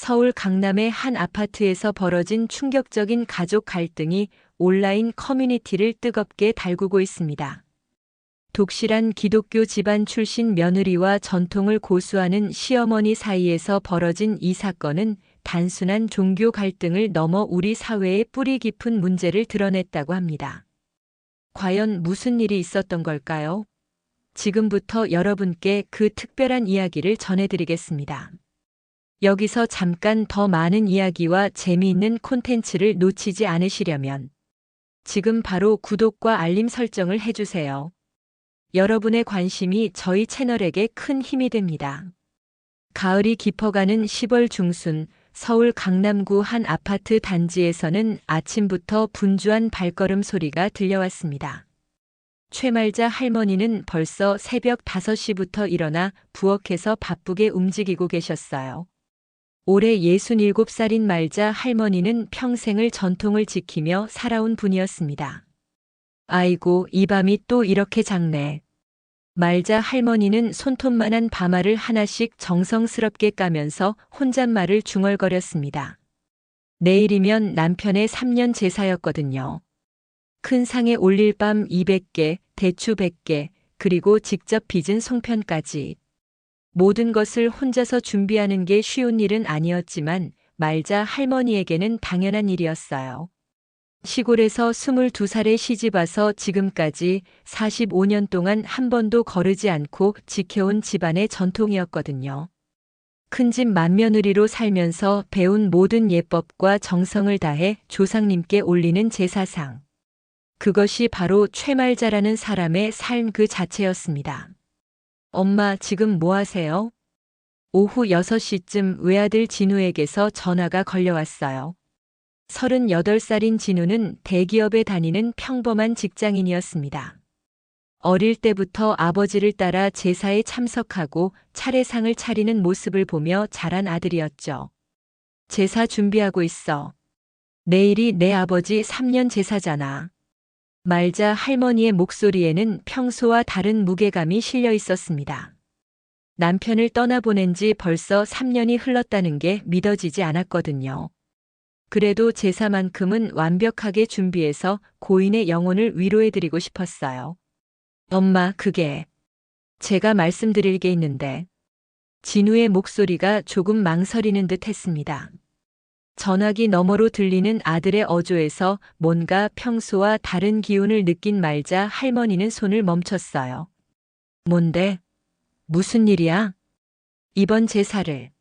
서울 강남의 한 아파트에서 벌어진 충격적인 가족 갈등이 온라인 커뮤니티를 뜨겁게 달구고 있습니다. 독실한 기독교 집안 출신 며느리와 전통을 고수하는 시어머니 사이에서 벌어진 이 사건은 단순한 종교 갈등을 넘어 우리 사회의 뿌리 깊은 문제를 드러냈다고 합니다. 과연 무슨 일이 있었던 걸까요? 지금부터 여러분께 그 특별한 이야기를 전해드리겠습니다. 여기서 잠깐 더 많은 이야기와 재미있는 콘텐츠를 놓치지 않으시려면 지금 바로 구독과 알림 설정을 해주세요. 여러분의 관심이 저희 채널에게 큰 힘이 됩니다. 가을이 깊어가는 10월 중순 서울 강남구 한 아파트 단지에서는 아침부터 분주한 발걸음 소리가 들려왔습니다. 최말자 할머니는 벌써 새벽 5시부터 일어나 부엌에서 바쁘게 움직이고 계셨어요. 올해 67살인 말자 할머니는 평생을 전통을 지키며 살아온 분이었습니다. 아이고, 이 밤이 또 이렇게 작네. 말자 할머니는 손톱만한 밤알을 하나씩 정성스럽게 까면서 혼잣말을 중얼거렸습니다. 내일이면 남편의 3년 제사였거든요. 큰 상에 올릴 밤 200개, 대추 100개, 그리고 직접 빚은 송편까지. 모든 것을 혼자서 준비하는 게 쉬운 일은 아니었지만 말자 할머니에게는 당연한 일이었어요. 시골에서 22살에 시집와서 지금까지 45년 동안 한 번도 거르지 않고 지켜온 집안의 전통이었거든요. 큰집 맏며느리로 살면서 배운 모든 예법과 정성을 다해 조상님께 올리는 제사상. 그것이 바로 최말자라는 사람의 삶 그 자체였습니다. 엄마, 지금 뭐 하세요? 오후 6시쯤 외아들 진우에게서 전화가 걸려왔어요. 38살인 진우는 대기업에 다니는 평범한 직장인이었습니다. 어릴 때부터 아버지를 따라 제사에 참석하고 차례상을 차리는 모습을 보며 자란 아들이었죠. 제사 준비하고 있어. 내일이 내 아버지 3년 제사잖아. 말자 할머니의 목소리에는 평소와 다른 무게감이 실려 있었습니다. 남편을 떠나보낸 지 벌써 3년이 흘렀다는 게 믿어지지 않았거든요. 그래도 제사만큼은 완벽하게 준비해서 고인의 영혼을 위로해드리고 싶었어요. 엄마, 그게 제가 말씀드릴 게 있는데. 진우의 목소리가 조금 망설이는 듯 했습니다. 전화기 너머로 들리는 아들의 어조에서 뭔가 평소와 다른 기운을 느낀 말자 할머니는 손을 멈췄어요. 뭔데? 무슨 일이야? 이번 제사를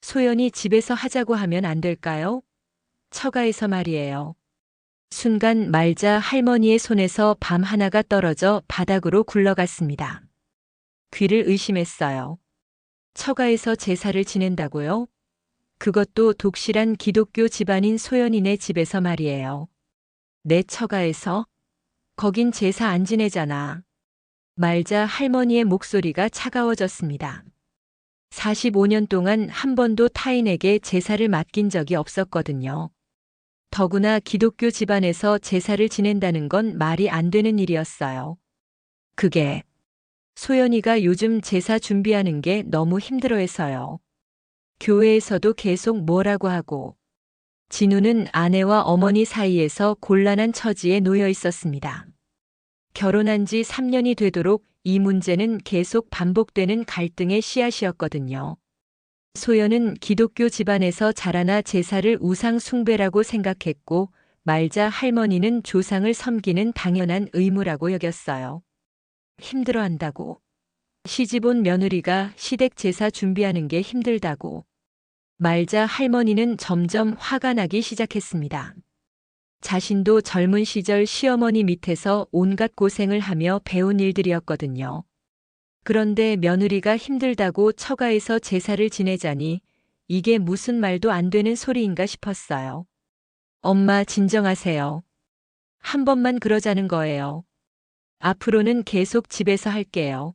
소연이 집에서 하자고 하면 안 될까요? 처가에서 말이에요. 순간 말자 할머니의 손에서 밤 하나가 떨어져 바닥으로 굴러갔습니다. 귀를 의심했어요. 처가에서 제사를 지낸다고요? 그것도 독실한 기독교 집안인 소연이네 집에서 말이에요. 내 처가에서? 거긴 제사 안 지내잖아. 말자 할머니의 목소리가 차가워졌습니다. 45년 동안 한 번도 타인에게 제사를 맡긴 적이 없었거든요. 더구나 기독교 집안에서 제사를 지낸다는 건 말이 안 되는 일이었어요. 그게 소연이가 요즘 제사 준비하는 게 너무 힘들어해서요. 교회에서도 계속 뭐라고 하고. 진우는 아내와 어머니 사이에서 곤란한 처지에 놓여 있었습니다. 결혼한 지 3년이 되도록 이 문제는 계속 반복되는 갈등의 씨앗이었거든요. 소연은 기독교 집안에서 자라나 제사를 우상 숭배라고 생각했고 말자 할머니는 조상을 섬기는 당연한 의무라고 여겼어요. 힘들어한다고. 시집온 며느리가 시댁 제사 준비하는 게 힘들다고. 말자 할머니는 점점 화가 나기 시작했습니다. 자신도 젊은 시절 시어머니 밑에서 온갖 고생을 하며 배운 일들이었거든요. 그런데 며느리가 힘들다고 처가에서 제사를 지내자니 이게 무슨 말도 안 되는 소리인가 싶었어요. 엄마, 진정하세요. 한 번만 그러자는 거예요. 앞으로는 계속 집에서 할게요.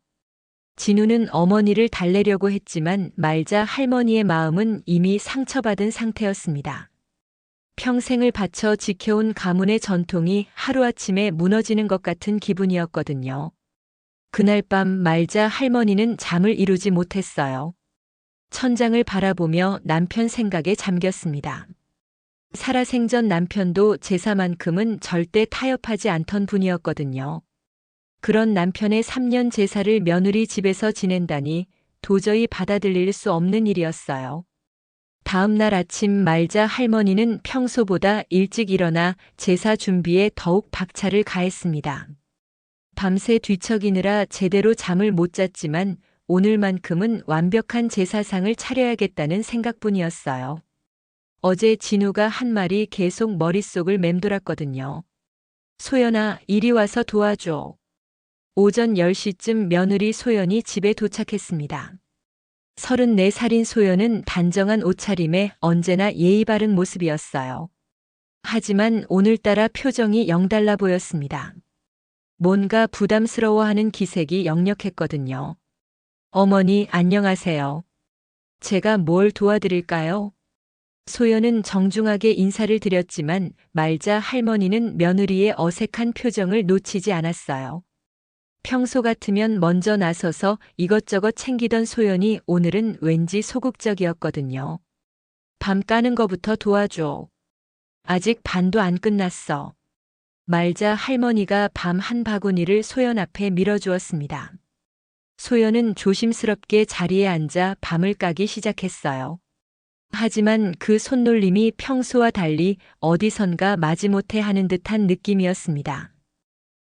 진우는 어머니를 달래려고 했지만 말자 할머니의 마음은 이미 상처받은 상태였습니다. 평생을 바쳐 지켜온 가문의 전통이 하루아침에 무너지는 것 같은 기분이었거든요. 그날 밤 말자 할머니는 잠을 이루지 못했어요. 천장을 바라보며 남편 생각에 잠겼습니다. 살아생전 남편도 제사만큼은 절대 타협하지 않던 분이었거든요. 그런 남편의 3년 제사를 며느리 집에서 지낸다니 도저히 받아들일 수 없는 일이었어요. 다음 날 아침 말자 할머니는 평소보다 일찍 일어나 제사 준비에 더욱 박차를 가했습니다. 밤새 뒤척이느라 제대로 잠을 못 잤지만 오늘만큼은 완벽한 제사상을 차려야겠다는 생각뿐이었어요. 어제 진우가 한 말이 계속 머릿속을 맴돌았거든요. 소연아, 이리 와서 도와줘. 오전 10시쯤 며느리 소연이 집에 도착했습니다. 34살인 소연은 단정한 옷차림에 언제나 예의 바른 모습이었어요. 하지만 오늘따라 표정이 영 달라 보였습니다. 뭔가 부담스러워하는 기색이 역력했거든요. 어머니, 안녕하세요. 제가 뭘 도와드릴까요? 소연은 정중하게 인사를 드렸지만 말자 할머니는 며느리의 어색한 표정을 놓치지 않았어요. 평소 같으면 먼저 나서서 이것저것 챙기던 소연이 오늘은 왠지 소극적이었거든요. 밤 까는 거부터 도와줘. 아직 반도 안 끝났어. 말자 할머니가 밤 한 바구니를 소연 앞에 밀어주었습니다. 소연은 조심스럽게 자리에 앉아 밤을 까기 시작했어요. 하지만 그 손놀림이 평소와 달리 어디선가 마지못해 하는 듯한 느낌이었습니다.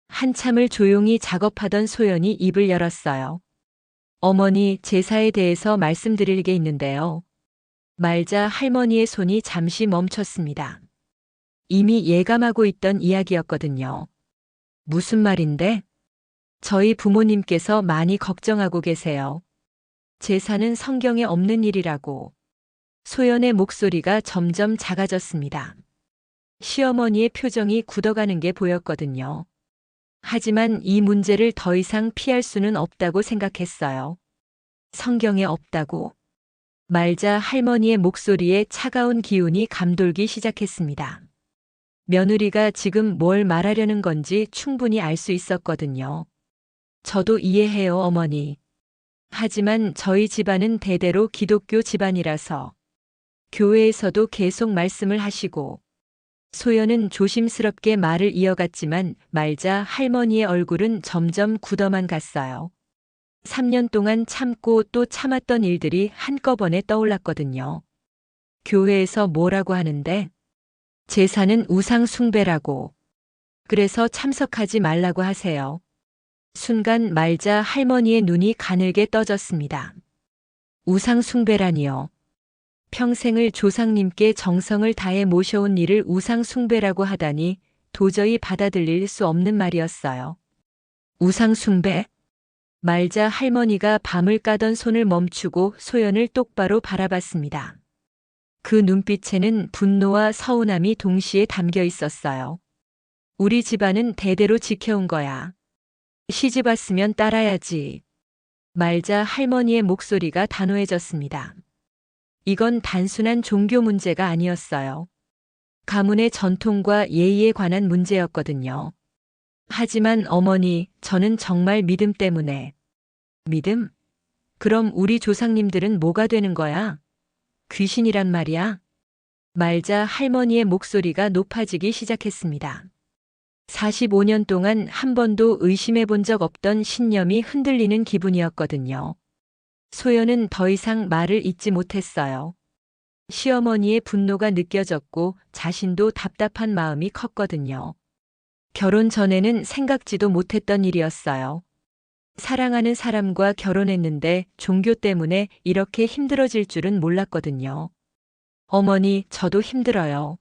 한참을 조용히 작업하던 소연이 입을 열었어요. 어머니, 제사에 대해서 말씀드릴 게 있는데요. 말자 할머니의 손이 잠시 멈췄습니다. 이미 예감하고 있던 이야기였거든요. 무슨 말인데? 저희 부모님께서 많이 걱정하고 계세요. 제사는 성경에 없는 일이라고. 소연의 목소리가 점점 작아졌습니다. 시어머니의 표정이 굳어가는 게 보였거든요. 하지만 이 문제를 더 이상 피할 수는 없다고 생각했어요. 성경에 없다고. 말자 할머니의 목소리에 차가운 기운이 감돌기 시작했습니다. 며느리가 지금 뭘 말하려는 건지 충분히 알 수 있었거든요. 저도 이해해요, 어머니. 하지만 저희 집안은 대대로 기독교 집안이라서. 교회에서도 계속 말씀을 하시고. 소연은 조심스럽게 말을 이어갔지만 말자 할머니의 얼굴은 점점 굳어만 갔어요. 3년 동안 참고 또 참았던 일들이 한꺼번에 떠올랐거든요. 교회에서 뭐라고 하는데? 제사는 우상 숭배라고. 그래서 참석하지 말라고 하세요. 순간 말자 할머니의 눈이 가늘게 떠졌습니다. 우상 숭배라니요. 평생을 조상님께 정성을 다해 모셔온 일을 우상 숭배라고 하다니 도저히 받아들일 수 없는 말이었어요. 우상 숭배? 말자 할머니가 밤을 까던 손을 멈추고 소연을 똑바로 바라봤습니다. 그 눈빛에는 분노와 서운함이 동시에 담겨 있었어요. 우리 집안은 대대로 지켜온 거야. 시집 왔으면 따라야지. 말자 할머니의 목소리가 단호해졌습니다. 이건 단순한 종교 문제가 아니었어요. 가문의 전통과 예의에 관한 문제였거든요. 하지만 어머니, 저는 정말 믿음 때문에. 믿음? 그럼 우리 조상님들은 뭐가 되는 거야? 귀신이란 말이야? 말자 할머니의 목소리가 높아지기 시작했습니다. 45년 동안 한 번도 의심해 본 적 없던 신념이 흔들리는 기분이었거든요. 소연은 더 이상 말을 잇지 못했어요. 시어머니의 분노가 느껴졌고 자신도 답답한 마음이 컸거든요. 결혼 전에는 생각지도 못했던 일이었어요. 사랑하는 사람과 결혼했는데 종교 때문에 이렇게 힘들어질 줄은 몰랐거든요. 어머니, 저도 힘들어요.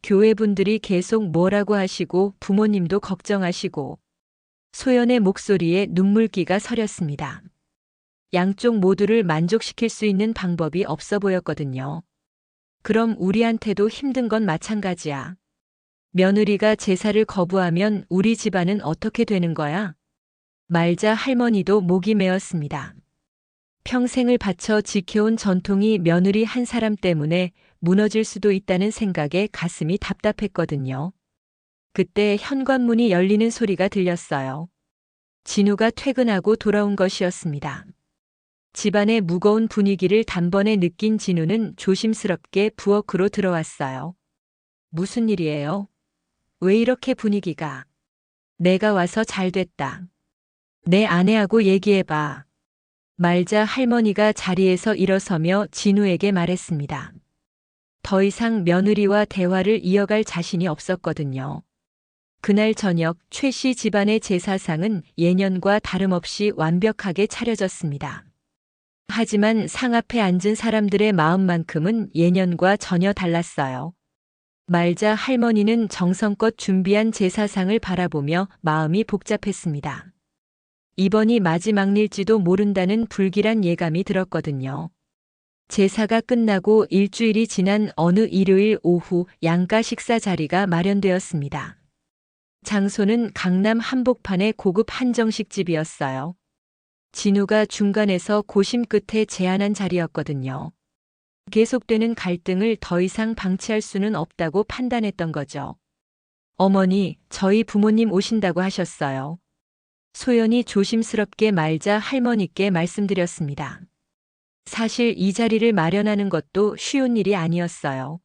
교회 분들이 계속 뭐라고 하시고 부모님도 걱정하시고. 소연의 목소리에 눈물기가 서렸습니다. 양쪽 모두를 만족시킬 수 있는 방법이 없어 보였거든요. 그럼 우리한테도 힘든 건 마찬가지야. 며느리가 제사를 거부하면 우리 집안은 어떻게 되는 거야? 말자 할머니도 목이 메었습니다. 평생을 바쳐 지켜온 전통이 며느리 한 사람 때문에 무너질 수도 있다는 생각에 가슴이 답답했거든요. 그때 현관문이 열리는 소리가 들렸어요. 진우가 퇴근하고 돌아온 것이었습니다. 집안의 무거운 분위기를 단번에 느낀 진우는 조심스럽게 부엌으로 들어왔어요. 무슨 일이에요? 왜 이렇게 분위기가? 내가 와서 잘 됐다. 내 아내하고 얘기해봐. 말자 할머니가 자리에서 일어서며 진우에게 말했습니다. 더 이상 며느리와 대화를 이어갈 자신이 없었거든요. 그날 저녁 최 씨 집안의 제사상은 예년과 다름없이 완벽하게 차려졌습니다. 하지만 상 앞에 앉은 사람들의 마음만큼은 예년과 전혀 달랐어요. 말자 할머니는 정성껏 준비한 제사상을 바라보며 마음이 복잡했습니다. 이번이 마지막 일지도 모른다는 불길한 예감이 들었거든요. 제사가 끝나고 일주일이 지난 어느 일요일 오후 양가 식사 자리가 마련되었습니다. 장소는 강남 한복판의 고급 한정식집이었어요. 진우가 중간에서 고심 끝에 제안한 자리였거든요. 계속되는 갈등을 더 이상 방치할 수는 없다고 판단했던 거죠. 어머니, 저희 부모님 오신다고 하셨어요. 소연이 조심스럽게 말자 할머니께 말씀드렸습니다. 사실 이 자리를 마련하는 것도 쉬운 일이 아니었어요.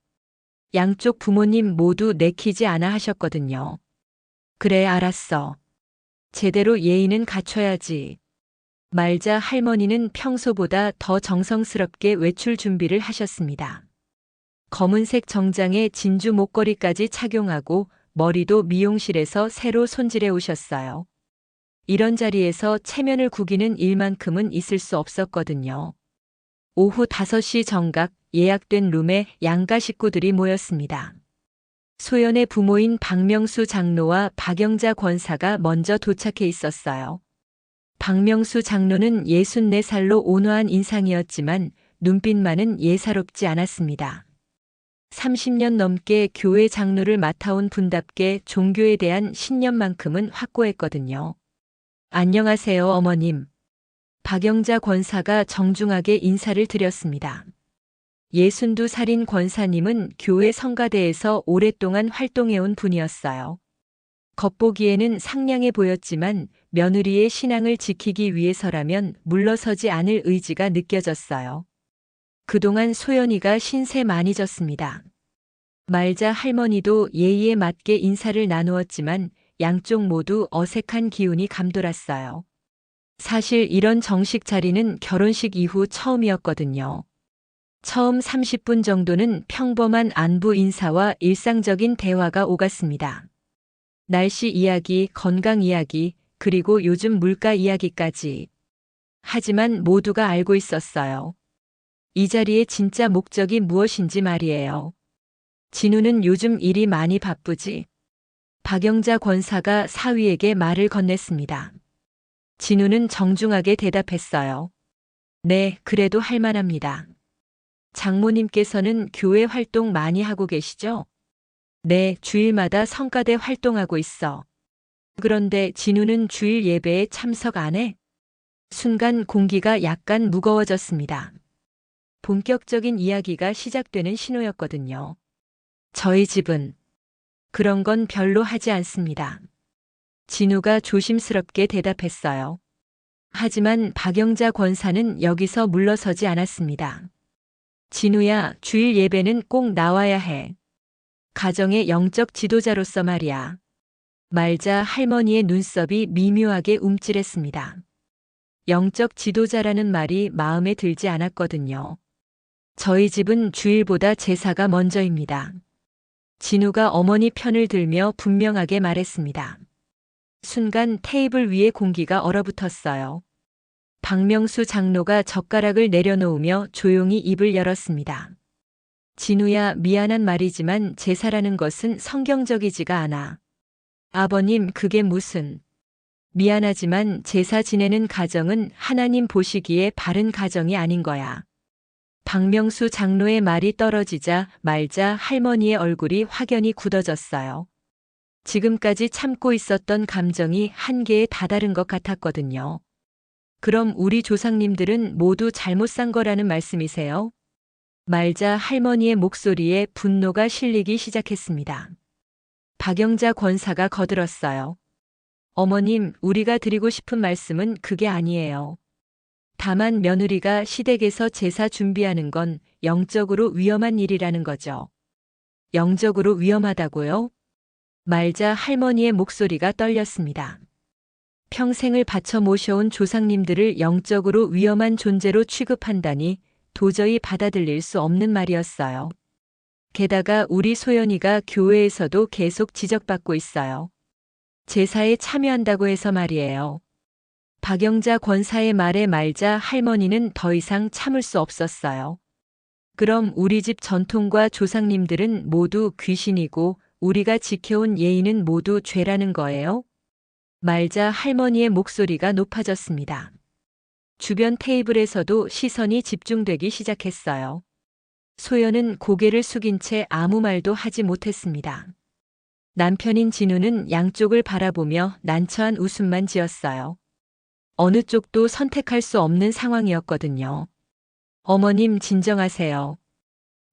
양쪽 부모님 모두 내키지 않아 하셨거든요. 그래, 알았어. 제대로 예의는 갖춰야지. 말자 할머니는 평소보다 더 정성스럽게 외출 준비를 하셨습니다. 검은색 정장에 진주 목걸이까지 착용하고 머리도 미용실에서 새로 손질해 오셨어요. 이런 자리에서 체면을 구기는 일만큼은 있을 수 없었거든요. 오후 5시 정각 예약된 룸에 양가 식구들이 모였습니다. 소연의 부모인 박명수 장로와 박영자 권사가 먼저 도착해 있었어요. 박명수 장로는 64살로 온화한 인상이었지만 눈빛만은 예사롭지 않았습니다. 30년 넘게 교회 장로를 맡아온 분답게 종교에 대한 신념만큼은 확고했거든요. 안녕하세요, 어머님. 박영자 권사가 정중하게 인사를 드렸습니다. 62살인 권사님은 교회 성가대에서 오랫동안 활동해온 분이었어요. 겉보기에는 상냥해 보였지만 며느리의 신앙을 지키기 위해서라면 물러서지 않을 의지가 느껴졌어요. 그동안 소연이가 신세 많이 졌습니다. 말자 할머니도 예의에 맞게 인사를 나누었지만 양쪽 모두 어색한 기운이 감돌았어요. 사실 이런 정식 자리는 결혼식 이후 처음이었거든요. 처음 30분 정도는 평범한 안부 인사와 일상적인 대화가 오갔습니다. 날씨 이야기, 건강 이야기, 그리고 요즘 물가 이야기까지. 하지만 모두가 알고 있었어요. 이 자리의 진짜 목적이 무엇인지 말이에요. 진우는 요즘 일이 많이 바쁘지. 박영자 권사가 사위에게 말을 건넸습니다. 진우는 정중하게 대답했어요. 네, 그래도 할 만합니다. 장모님께서는 교회 활동 많이 하고 계시죠? 네, 주일마다 성가대 활동하고 있어. 그런데 진우는 주일 예배에 참석 안 해? 순간 공기가 약간 무거워졌습니다. 본격적인 이야기가 시작되는 신호였거든요. 저희 집은 그런 건 별로 하지 않습니다. 진우가 조심스럽게 대답했어요. 하지만 박영자 권사는 여기서 물러서지 않았습니다. 진우야, 주일 예배는 꼭 나와야 해. 가정의 영적 지도자로서 말이야. 말자 할머니의 눈썹이 미묘하게 움찔했습니다. 영적 지도자라는 말이 마음에 들지 않았거든요. 저희 집은 주일보다 제사가 먼저입니다. 진우가 어머니 편을 들며 분명하게 말했습니다. 순간 테이블 위에 공기가 얼어붙었어요. 박명수 장로가 젓가락을 내려놓으며 조용히 입을 열었습니다. 진우야, 미안한 말이지만 제사라는 것은 성경적이지가 않아. 아버님, 그게 무슨. 미안하지만 제사 지내는 가정은 하나님 보시기에 바른 가정이 아닌 거야. 박명수 장로의 말이 떨어지자 말자 할머니의 얼굴이 확연히 굳어졌어요. 지금까지 참고 있었던 감정이 한계에 다다른 것 같았거든요. 그럼 우리 조상님들은 모두 잘못 산 거라는 말씀이세요? 말자 할머니의 목소리에 분노가 실리기 시작했습니다. 박영자 권사가 거들었어요. 어머님, 우리가 드리고 싶은 말씀은 그게 아니에요. 다만 며느리가 시댁에서 제사 준비하는 건 영적으로 위험한 일이라는 거죠. 영적으로 위험하다고요? 말자 할머니의 목소리가 떨렸습니다. 평생을 바쳐 모셔온 조상님들을 영적으로 위험한 존재로 취급한다니 도저히 받아들일 수 없는 말이었어요. 게다가 우리 소연이가 교회에서도 계속 지적받고 있어요. 제사에 참여한다고 해서 말이에요. 박영자 권사의 말에 말자 할머니는 더 이상 참을 수 없었어요. 그럼 우리 집 전통과 조상님들은 모두 귀신이고 우리가 지켜온 예의는 모두 죄라는 거예요? 말자 할머니의 목소리가 높아졌습니다. 주변 테이블에서도 시선이 집중되기 시작했어요. 소연은 고개를 숙인 채 아무 말도 하지 못했습니다. 남편인 진우는 양쪽을 바라보며 난처한 웃음만 지었어요. 어느 쪽도 선택할 수 없는 상황이었거든요. 어머님 진정하세요.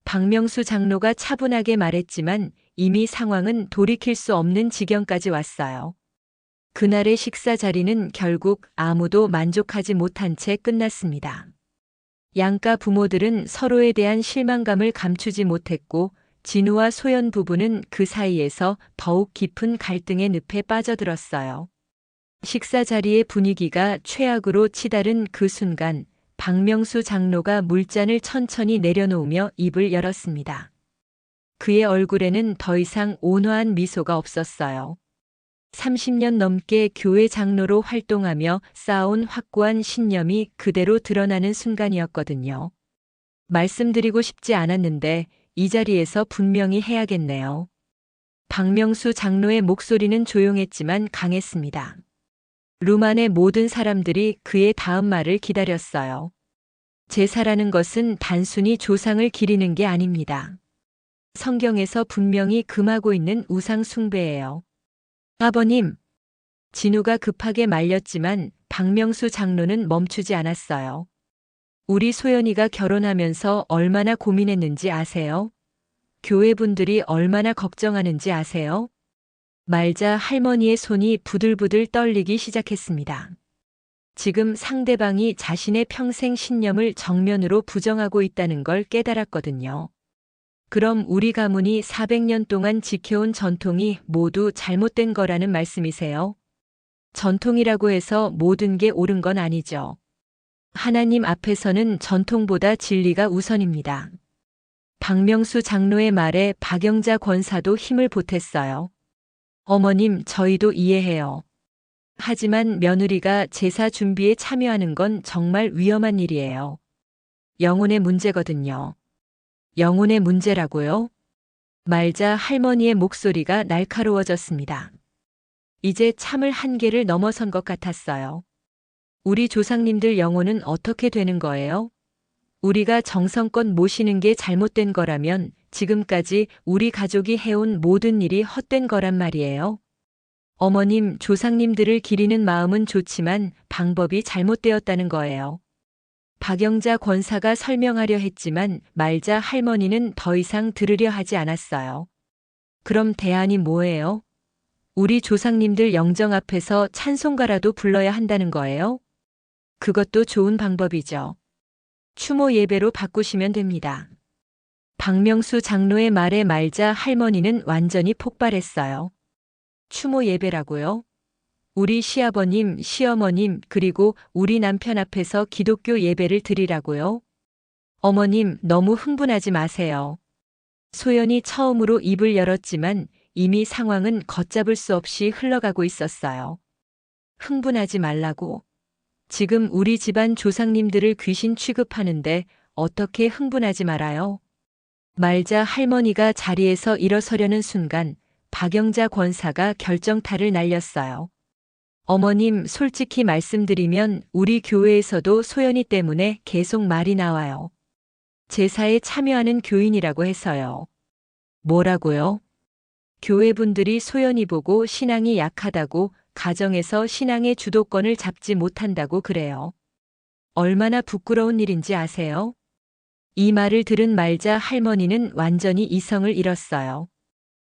박명수 장로가 차분하게 말했지만 이미 상황은 돌이킬 수 없는 지경까지 왔어요. 그날의 식사 자리는 결국 아무도 만족하지 못한 채 끝났습니다. 양가 부모들은 서로에 대한 실망감을 감추지 못했고 진우와 소연 부부는 그 사이에서 더욱 깊은 갈등의 늪에 빠져들었어요. 식사 자리의 분위기가 최악으로 치달은 그 순간 박명수 장로가 물잔을 천천히 내려놓으며 입을 열었습니다. 그의 얼굴에는 더 이상 온화한 미소가 없었어요. 30년 넘게 교회 장로로 활동하며 쌓아온 확고한 신념이 그대로 드러나는 순간이었거든요. 말씀드리고 싶지 않았는데 이 자리에서 분명히 해야겠네요. 박명수 장로의 목소리는 조용했지만 강했습니다. 룸 안의 모든 사람들이 그의 다음 말을 기다렸어요. 제사라는 것은 단순히 조상을 기리는 게 아닙니다. 성경에서 분명히 금하고 있는 우상 숭배예요. 아버님, 진우가 급하게 말렸지만 박명수 장로는 멈추지 않았어요. 우리 소연이가 결혼하면서 얼마나 고민했는지 아세요? 교회 분들이 얼마나 걱정하는지 아세요? 말자 할머니의 손이 부들부들 떨리기 시작했습니다. 지금 상대방이 자신의 평생 신념을 정면으로 부정하고 있다는 걸 깨달았거든요. 그럼 우리 가문이 400년 동안 지켜온 전통이 모두 잘못된 거라는 말씀이세요? 전통이라고 해서 모든 게 옳은 건 아니죠. 하나님 앞에서는 전통보다 진리가 우선입니다. 박명수 장로의 말에 박영자 권사도 힘을 보탰어요. 어머님, 저희도 이해해요. 하지만 며느리가 제사 준비에 참여하는 건 정말 위험한 일이에요. 영혼의 문제거든요. 영혼의 문제라고요? 말자 할머니의 목소리가 날카로워졌습니다. 이제 참을 한계를 넘어선 것 같았어요. 우리 조상님들 영혼은 어떻게 되는 거예요? 우리가 정성껏 모시는 게 잘못된 거라면 지금까지 우리 가족이 해온 모든 일이 헛된 거란 말이에요. 어머님, 조상님들을 기리는 마음은 좋지만 방법이 잘못되었다는 거예요. 박영자 권사가 설명하려 했지만 말자 할머니는 더 이상 들으려 하지 않았어요. 그럼 대안이 뭐예요? 우리 조상님들 영정 앞에서 찬송가라도 불러야 한다는 거예요? 그것도 좋은 방법이죠. 추모 예배로 바꾸시면 됩니다. 박명수 장로의 말에 말자 할머니는 완전히 폭발했어요. 추모 예배라고요? 우리 시아버님, 시어머님, 그리고 우리 남편 앞에서 기독교 예배를 드리라고요? 어머님, 너무 흥분하지 마세요. 소연이 처음으로 입을 열었지만 이미 상황은 걷잡을 수 없이 흘러가고 있었어요. 흥분하지 말라고. 지금 우리 집안 조상님들을 귀신 취급하는데 어떻게 흥분하지 말아요? 말자 할머니가 자리에서 일어서려는 순간 박영자 권사가 결정타를 날렸어요. 어머님, 솔직히 말씀드리면 우리 교회에서도 소연이 때문에 계속 말이 나와요. 제사에 참여하는 교인이라고 해서요. 뭐라고요? 교회분들이 소연이 보고 신앙이 약하다고 가정에서 신앙의 주도권을 잡지 못한다고 그래요. 얼마나 부끄러운 일인지 아세요? 이 말을 들은 말자 할머니는 완전히 이성을 잃었어요.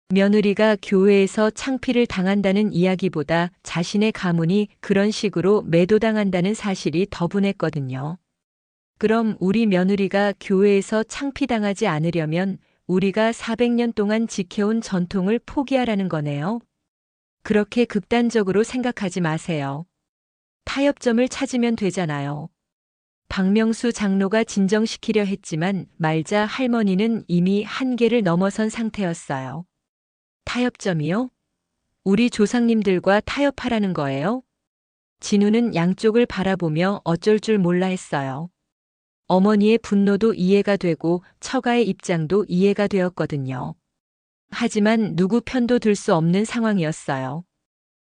며느리가 교회에서 창피를 당한다는 이야기보다 자신의 가문이 그런 식으로 매도당한다는 사실이 더 분했거든요. 그럼 우리 며느리가 교회에서 창피당하지 않으려면 우리가 400년 동안 지켜온 전통을 포기하라는 거네요. 그렇게 극단적으로 생각하지 마세요. 타협점을 찾으면 되잖아요. 박명수 장로가 진정시키려 했지만 말자 할머니는 이미 한계를 넘어선 상태였어요. 타협점이요? 우리 조상님들과 타협하라는 거예요? 진우는 양쪽을 바라보며 어쩔 줄 몰라 했어요. 어머니의 분노도 이해가 되고 처가의 입장도 이해가 되었거든요. 하지만 누구 편도 들 수 없는 상황이었어요.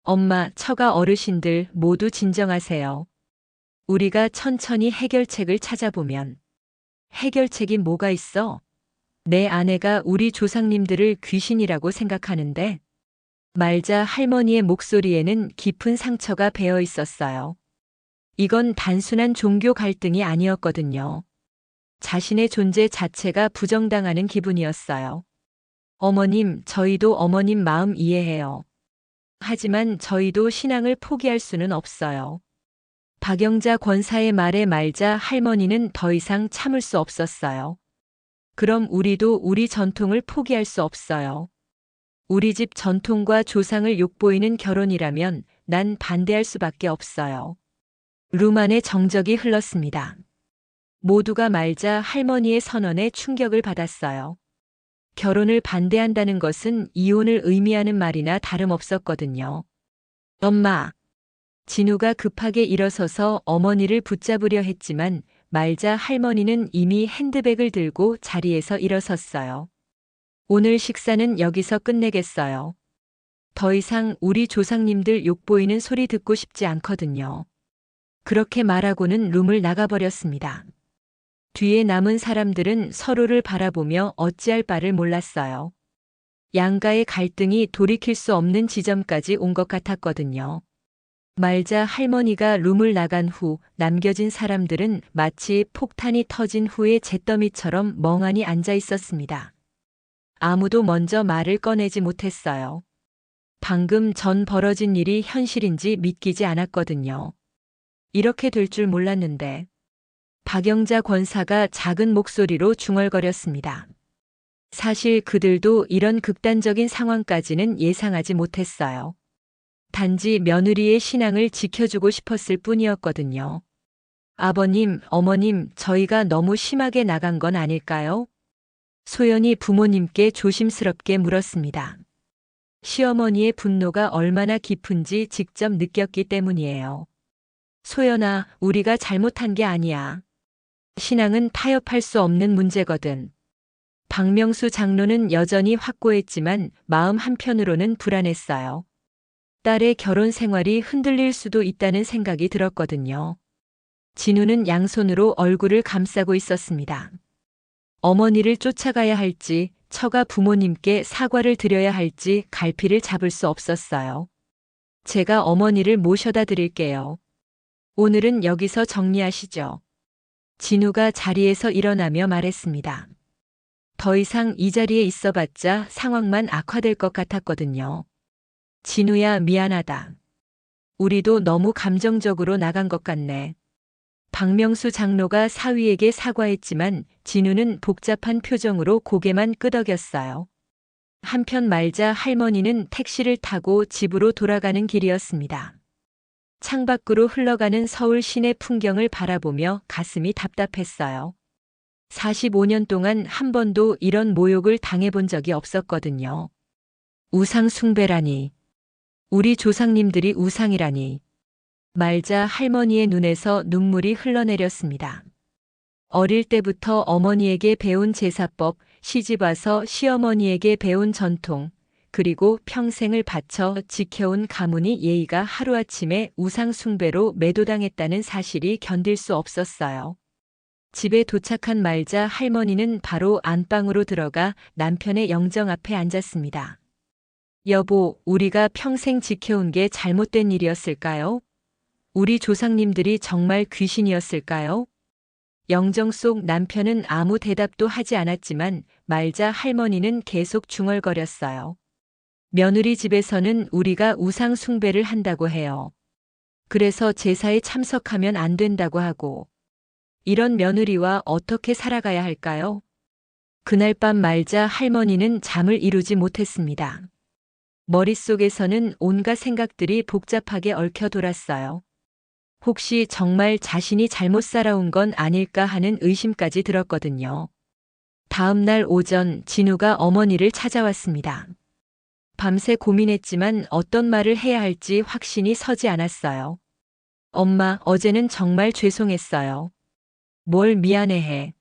엄마, 처가 어르신들 모두 진정하세요. 우리가 천천히 해결책을 찾아보면. 해결책이 뭐가 있어? 내 아내가 우리 조상님들을 귀신이라고 생각하는데. 말자 할머니의 목소리에는 깊은 상처가 배어 있었어요. 이건 단순한 종교 갈등이 아니었거든요. 자신의 존재 자체가 부정당하는 기분이었어요. 어머님, 저희도 어머님 마음 이해해요. 하지만 저희도 신앙을 포기할 수는 없어요. 박영자 권사의 말에 말자 할머니는 더 이상 참을 수 없었어요. 그럼 우리도 우리 전통을 포기할 수 없어요. 우리 집 전통과 조상을 욕보이는 결혼이라면 난 반대할 수밖에 없어요. 룸 안에 정적이 흘렀습니다. 모두가 말자 할머니의 선언에 충격을 받았어요. 결혼을 반대한다는 것은 이혼을 의미하는 말이나 다름없었거든요. 엄마. 진우가 급하게 일어서서 어머니를 붙잡으려 했지만 말자 할머니는 이미 핸드백을 들고 자리에서 일어섰어요. 오늘 식사는 여기서 끝내겠어요. 더 이상 우리 조상님들 욕보이는 소리 듣고 싶지 않거든요. 그렇게 말하고는 룸을 나가버렸습니다. 뒤에 남은 사람들은 서로를 바라보며 어찌할 바를 몰랐어요. 양가의 갈등이 돌이킬 수 없는 지점까지 온 것 같았거든요. 말자 할머니가 룸을 나간 후 남겨진 사람들은 마치 폭탄이 터진 후의 잿더미처럼 멍하니 앉아 있었습니다. 아무도 먼저 말을 꺼내지 못했어요. 방금 전 벌어진 일이 현실인지 믿기지 않았거든요. 이렇게 될 줄 몰랐는데. 박영자 권사가 작은 목소리로 중얼거렸습니다. 사실 그들도 이런 극단적인 상황까지는 예상하지 못했어요. 단지 며느리의 신앙을 지켜주고 싶었을 뿐이었거든요. 아버님, 어머님, 저희가 너무 심하게 나간 건 아닐까요? 소연이 부모님께 조심스럽게 물었습니다. 시어머니의 분노가 얼마나 깊은지 직접 느꼈기 때문이에요. 소연아, 우리가 잘못한 게 아니야. 신앙은 타협할 수 없는 문제거든. 박명수 장로는 여전히 확고했지만 마음 한편으로는 불안했어요. 딸의 결혼 생활이 흔들릴 수도 있다는 생각이 들었거든요. 진우는 양손으로 얼굴을 감싸고 있었습니다. 어머니를 쫓아가야 할지, 처가 부모님께 사과를 드려야 할지 갈피를 잡을 수 없었어요. 제가 어머니를 모셔다 드릴게요. 오늘은 여기서 정리하시죠. 진우가 자리에서 일어나며 말했습니다. 더 이상 이 자리에 있어봤자 상황만 악화될 것 같았거든요. 진우야, 미안하다. 우리도 너무 감정적으로 나간 것 같네. 박명수 장로가 사위에게 사과했지만 진우는 복잡한 표정으로 고개만 끄덕였어요. 한편 말자 할머니는 택시를 타고 집으로 돌아가는 길이었습니다. 창밖으로 흘러가는 서울 시내 풍경을 바라보며 가슴이 답답했어요. 45년 동안 한 번도 이런 모욕을 당해본 적이 없었거든요. 우상 숭배라니. 우리 조상님들이 우상이라니. 말자 할머니의 눈에서 눈물이 흘러내렸습니다. 어릴 때부터 어머니에게 배운 제사법, 시집와서 시어머니에게 배운 전통, 그리고 평생을 바쳐 지켜온 가문이 예의가 하루아침에 우상 숭배로 매도당했다는 사실이 견딜 수 없었어요. 집에 도착한 말자 할머니는 바로 안방으로 들어가 남편의 영정 앞에 앉았습니다. 여보, 우리가 평생 지켜온 게 잘못된 일이었을까요? 우리 조상님들이 정말 귀신이었을까요? 영정 속 남편은 아무 대답도 하지 않았지만 말자 할머니는 계속 중얼거렸어요. 며느리 집에서는 우리가 우상 숭배를 한다고 해요. 그래서 제사에 참석하면 안 된다고 하고, 이런 며느리와 어떻게 살아가야 할까요? 그날 밤 말자 할머니는 잠을 이루지 못했습니다. 머릿속에서는 온갖 생각들이 복잡하게 얽혀 돌았어요. 혹시 정말 자신이 잘못 살아온 건 아닐까 하는 의심까지 들었거든요. 다음 날 오전 진우가 어머니를 찾아왔습니다. 밤새 고민했지만 어떤 말을 해야 할지 확신이 서지 않았어요. 엄마, 어제는 정말 죄송했어요. 뭘 미안해해.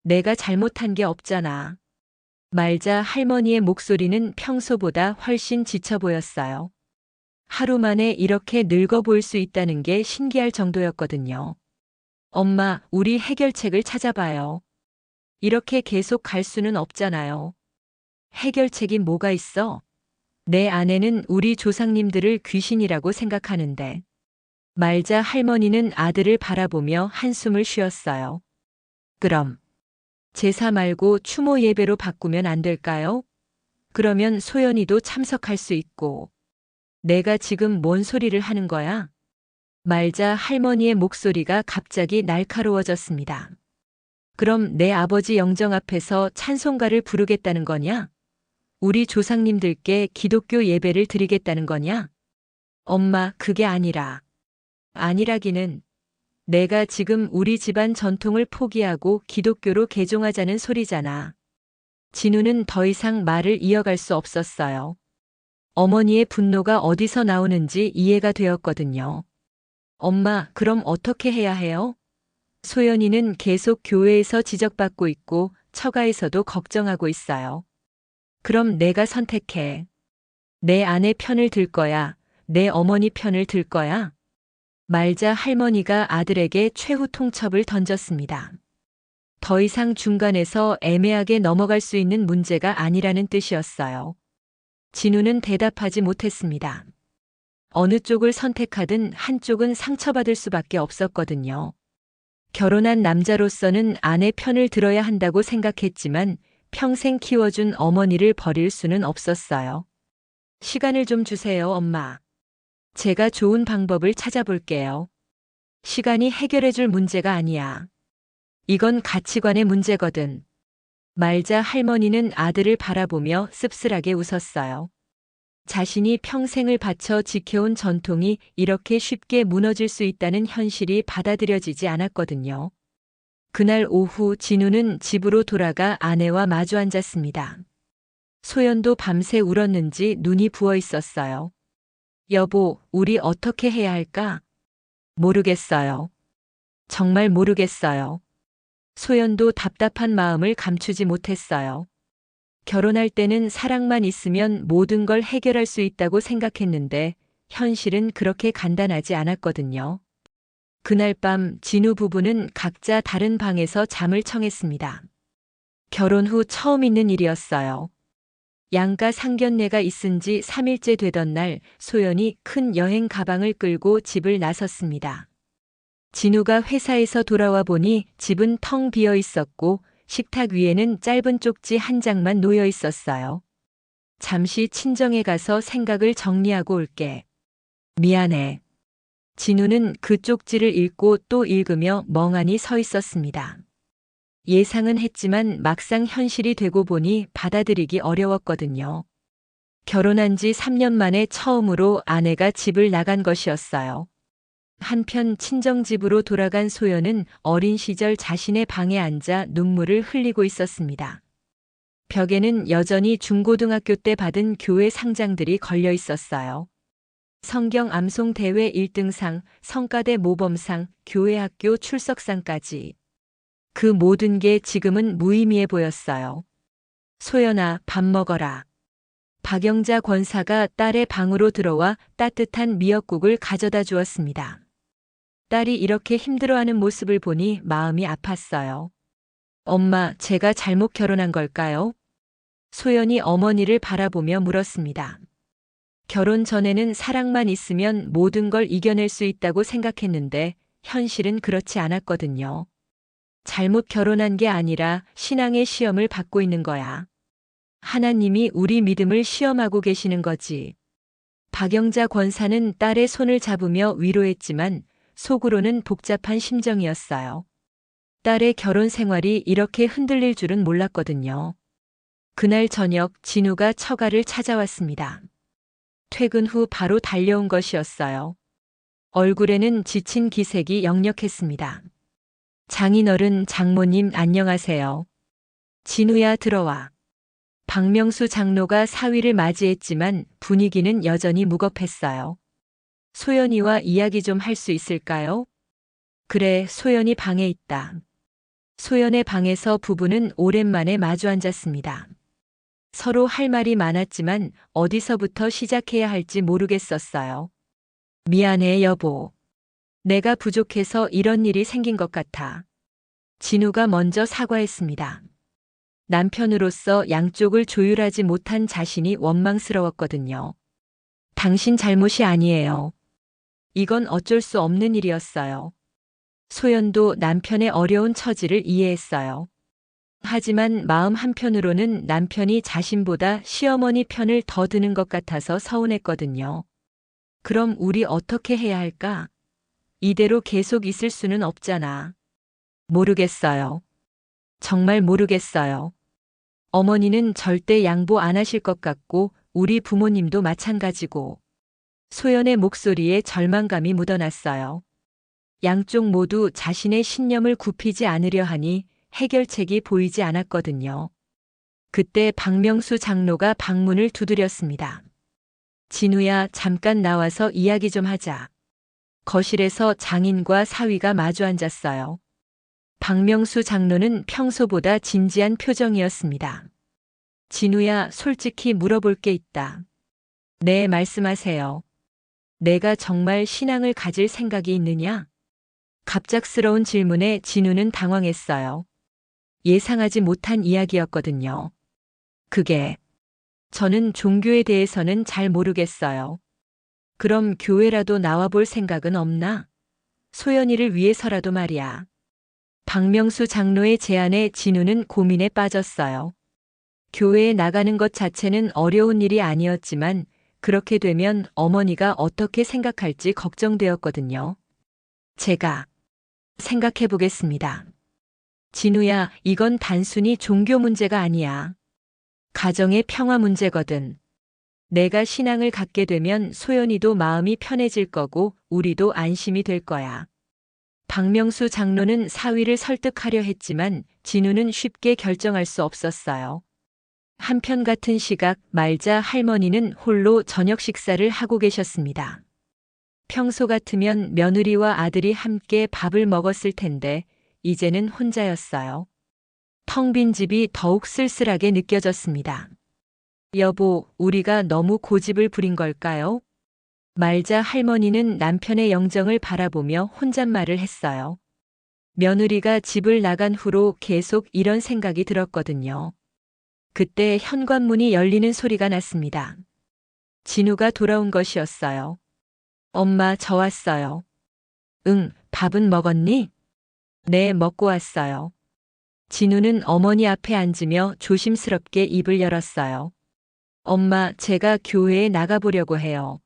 내가 잘못한 게 없잖아. 말자 할머니의 목소리는 평소보다 훨씬 지쳐 보였어요. 하루 만에 이렇게 늙어 보일 수 있다는 게 신기할 정도였거든요. 엄마, 우리 해결책을 찾아봐요. 이렇게 계속 갈 수는 없잖아요. 해결책이 뭐가 있어? 내 아내는 우리 조상님들을 귀신이라고 생각하는데. 말자 할머니는 아들을 바라보며 한숨을 쉬었어요. 그럼 제사 말고 추모 예배로 바꾸면 안 될까요? 그러면 소연이도 참석할 수 있고. 내가 지금 뭔 소리를 하는 거야? 말자 할머니의 목소리가 갑자기 날카로워졌습니다. 그럼 내 아버지 영정 앞에서 찬송가를 부르겠다는 거냐? 우리 조상님들께 기독교 예배를 드리겠다는 거냐? 엄마, 그게 아니라. 아니라기는 내가 지금 우리 집안 전통을 포기하고 기독교로 개종하자는 소리잖아. 진우는 더 이상 말을 이어갈 수 없었어요. 어머니의 분노가 어디서 나오는지 이해가 되었거든요. 엄마, 그럼 어떻게 해야 해요? 소연이는 계속 교회에서 지적받고 있고 처가에서도 걱정하고 있어요. 그럼 내가 선택해. 내 아내 편을 들 거야. 내 어머니 편을 들 거야. 말자 할머니가 아들에게 최후 통첩을 던졌습니다. 더 이상 중간에서 애매하게 넘어갈 수 있는 문제가 아니라는 뜻이었어요. 진우는 대답하지 못했습니다. 어느 쪽을 선택하든 한쪽은 상처받을 수밖에 없었거든요. 결혼한 남자로서는 아내 편을 들어야 한다고 생각했지만 평생 키워준 어머니를 버릴 수는 없었어요. 시간을 좀 주세요, 엄마. 제가 좋은 방법을 찾아볼게요. 시간이 해결해줄 문제가 아니야. 이건 가치관의 문제거든. 말자 할머니는 아들을 바라보며 씁쓸하게 웃었어요. 자신이 평생을 바쳐 지켜온 전통이 이렇게 쉽게 무너질 수 있다는 현실이 받아들여지지 않았거든요. 그날 오후 진우는 집으로 돌아가 아내와 마주 앉았습니다. 소연도 밤새 울었는지 눈이 부어 있었어요. 여보, 우리 어떻게 해야 할까? 모르겠어요. 정말 모르겠어요. 소연도 답답한 마음을 감추지 못했어요. 결혼할 때는 사랑만 있으면 모든 걸 해결할 수 있다고 생각했는데 현실은 그렇게 간단하지 않았거든요. 그날 밤 진우 부부는 각자 다른 방에서 잠을 청했습니다. 결혼 후 처음 있는 일이었어요. 양가 상견례가 있은 지 3일째 되던 날 소연이 큰 여행 가방을 끌고 집을 나섰습니다. 진우가 회사에서 돌아와 보니 집은 텅 비어 있었고 식탁 위에는 짧은 쪽지 한 장만 놓여 있었어요. 잠시 친정에 가서 생각을 정리하고 올게. 미안해. 진우는 그 쪽지를 읽고 또 읽으며 멍하니 서 있었습니다. 예상은 했지만 막상 현실이 되고 보니 받아들이기 어려웠거든요. 결혼한 지 3년 만에 처음으로 아내가 집을 나간 것이었어요. 한편 친정집으로 돌아간 소연은 어린 시절 자신의 방에 앉아 눈물을 흘리고 있었습니다. 벽에는 여전히 중고등학교 때 받은 교회 상장들이 걸려 있었어요. 성경 암송 대회 1등상, 성가대 모범상, 교회 학교 출석상까지. 그 모든 게 지금은 무의미해 보였어요. 소연아, 밥 먹어라. 박영자 권사가 딸의 방으로 들어와 따뜻한 미역국을 가져다 주었습니다. 딸이 이렇게 힘들어하는 모습을 보니 마음이 아팠어요. 엄마, 제가 잘못 결혼한 걸까요? 소연이 어머니를 바라보며 물었습니다. 결혼 전에는 사랑만 있으면 모든 걸 이겨낼 수 있다고 생각했는데 현실은 그렇지 않았거든요. 잘못 결혼한 게 아니라 신앙의 시험을 받고 있는 거야. 하나님이 우리 믿음을 시험하고 계시는 거지. 박영자 권사는 딸의 손을 잡으며 위로했지만 속으로는 복잡한 심정이었어요. 딸의 결혼 생활이 이렇게 흔들릴 줄은 몰랐거든요. 그날 저녁 진우가 처가를 찾아왔습니다. 퇴근 후 바로 달려온 것이었어요. 얼굴에는 지친 기색이 역력했습니다. 장인어른, 장모님 안녕하세요. 진우야 들어와. 박명수 장로가 사위를 맞이했지만 분위기는 여전히 무겁했어요. 소연이와 이야기 좀 할 수 있을까요? 그래, 소연이 방에 있다. 소연의 방에서 부부는 오랜만에 마주 앉았습니다. 서로 할 말이 많았지만 어디서부터 시작해야 할지 모르겠었어요. 미안해, 여보. 내가 부족해서 이런 일이 생긴 것 같아. 진우가 먼저 사과했습니다. 남편으로서 양쪽을 조율하지 못한 자신이 원망스러웠거든요. 당신 잘못이 아니에요. 이건 어쩔 수 없는 일이었어요. 소연도 남편의 어려운 처지를 이해했어요. 하지만 마음 한편으로는 남편이 자신보다 시어머니 편을 더 드는 것 같아서 서운했거든요. 그럼 우리 어떻게 해야 할까? 이대로 계속 있을 수는 없잖아. 모르겠어요. 정말 모르겠어요. 어머니는 절대 양보 안 하실 것 같고 우리 부모님도 마찬가지고. 소연의 목소리에 절망감이 묻어났어요. 양쪽 모두 자신의 신념을 굽히지 않으려 하니 해결책이 보이지 않았거든요. 그때 박명수 장로가 방문을 두드렸습니다. 진우야, 잠깐 나와서 이야기 좀 하자. 거실에서 장인과 사위가 마주 앉았어요. 박명수 장로는 평소보다 진지한 표정이었습니다. 진우야, 솔직히 물어볼 게 있다. 네, 말씀하세요. 내가 정말 신앙을 가질 생각이 있느냐? 갑작스러운 질문에 진우는 당황했어요. 예상하지 못한 이야기였거든요. 그게, 저는 종교에 대해서는 잘 모르겠어요. 그럼 교회라도 나와볼 생각은 없나? 소연이를 위해서라도 말이야. 박명수 장로의 제안에 진우는 고민에 빠졌어요. 교회에 나가는 것 자체는 어려운 일이 아니었지만 그렇게 되면 어머니가 어떻게 생각할지 걱정되었거든요. 제가 생각해 보겠습니다. 진우야, 이건 단순히 종교 문제가 아니야. 가정의 평화 문제거든. 내가 신앙을 갖게 되면 소연이도 마음이 편해질 거고 우리도 안심이 될 거야. 박명수 장로는 사위를 설득하려 했지만 진우는 쉽게 결정할 수 없었어요. 한편 같은 시각 말자 할머니는 홀로 저녁 식사를 하고 계셨습니다. 평소 같으면 며느리와 아들이 함께 밥을 먹었을 텐데 이제는 혼자였어요. 텅 빈 집이 더욱 쓸쓸하게 느껴졌습니다. 여보, 우리가 너무 고집을 부린 걸까요? 말자 할머니는 남편의 영정을 바라보며 혼잣말을 했어요. 며느리가 집을 나간 후로 계속 이런 생각이 들었거든요. 그때 현관문이 열리는 소리가 났습니다. 진우가 돌아온 것이었어요. 엄마, 저 왔어요. 응, 밥은 먹었니? 네, 먹고 왔어요. 진우는 어머니 앞에 앉으며 조심스럽게 입을 열었어요. 엄마, 제가 교회에 나가보려고 해요.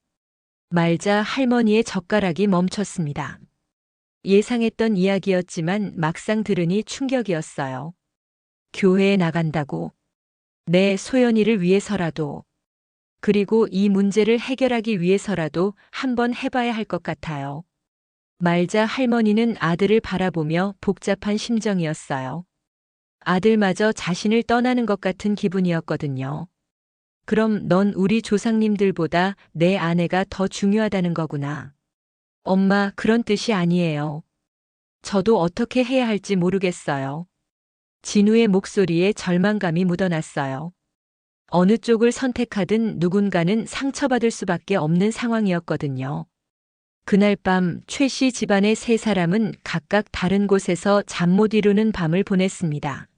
말자 할머니의 젓가락이 멈췄습니다. 예상했던 이야기였지만 막상 들으니 충격이었어요. 교회에 나간다고? 내 소연이를 위해서라도. 그리고 이 문제를 해결하기 위해서라도 한번 해봐야 할 것 같아요. 말자 할머니는 아들을 바라보며 복잡한 심정이었어요. 아들마저 자신을 떠나는 것 같은 기분이었거든요. 그럼 넌 우리 조상님들보다 내 아내가 더 중요하다는 거구나. 엄마, 그런 뜻이 아니에요. 저도 어떻게 해야 할지 모르겠어요. 진우의 목소리에 절망감이 묻어났어요. 어느 쪽을 선택하든 누군가는 상처받을 수밖에 없는 상황이었거든요. 그날 밤 최 씨 집안의 세 사람은 각각 다른 곳에서 잠 못 이루는 밤을 보냈습니다.